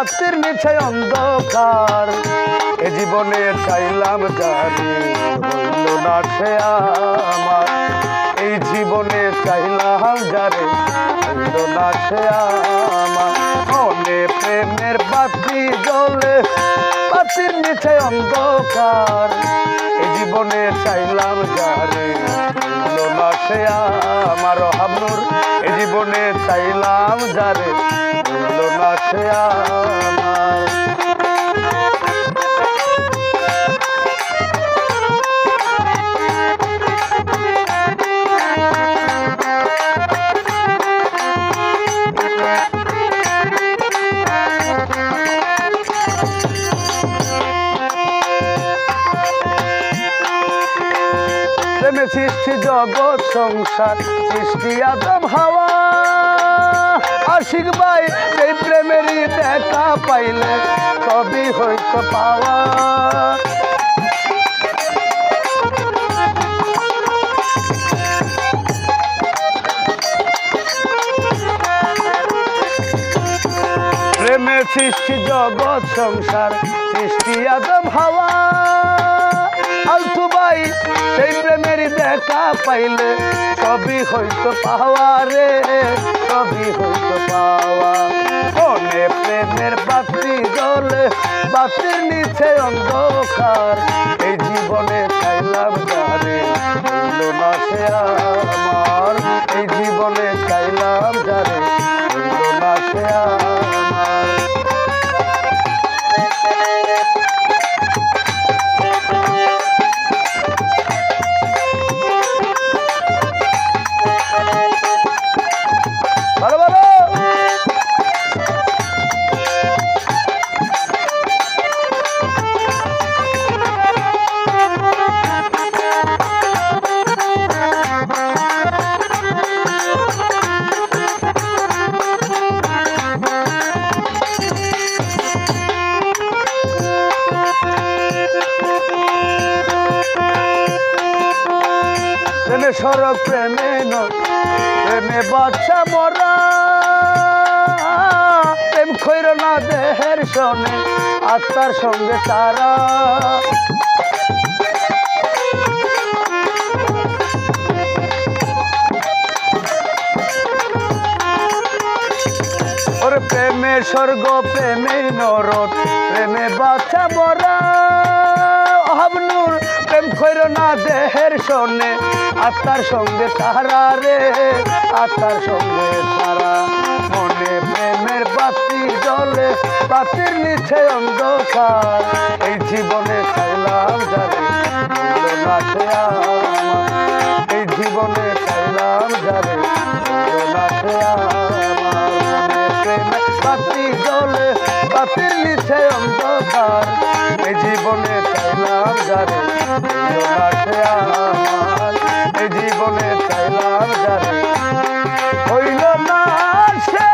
বাতির নিচে অন্ধকার এ জীবনে চাইলাম জানি হইল না সে আমার এই জীবনে চাইলাম যারে হইল না সে আমার মনে প্রেমের বাতি জ্বলে বাতির নিচে অন্ধকার এই জীবনে চাইলাম যারে হইল না সে আমার হাবনুর এই জীবনে চাইলাম যারে হইল না সে আমার প্রেমে সৃষ্টি জগৎ সংসার সৃষ্টি আদম হাওয়া আশিক ভাই সেই প্রেমেরই দেখা পাইলে সবই হইতো পাওয়া প্রেমে সৃষ্টি জগৎ সংসার সৃষ্টি আদম হাওয়া আলতু ভাই সেই প্রেমেরই দেখা পাইলে সবই হইতো পাওয়া রে সবই হইতো পাওয়া মনে প্রেমের বাতি জ্বলে বাতির নিচে অন্ধকার এই জীবনে চাইলাম যারে হইল না সে আমার এই জীবনে চাইলাম যারে হইল না সে আমার প্রেমে সরব প্রেমে প্রেমে বাচ্চা মরা প্রেম খৈর না দেহের শোনে আত্মার সঙ্গে তারা ওর প্রেমে স্বর্গ প্রেমে নরক প্রেমে বাচ্চা মরা হাবনুর প্রেম খৈর না দেহের শোনে আত্মার সঙ্গে তারা রে আত্মার সঙ্গে তারা মনে প্রেমের বাতি জ্বলে বাতির নিচে অন্ধকার এই জীবনে চাইলাম যারে হইল না সে আমার এই জীবনে চাইলাম যারে হইল না সে আমার মনে প্রেমের বাতি জ্বলে বাতির নিচে অন্ধকার এই জীবনে চাইলাম যারে হইল না সে আমার এই জীবনে চাইলাম যারে হইল না সে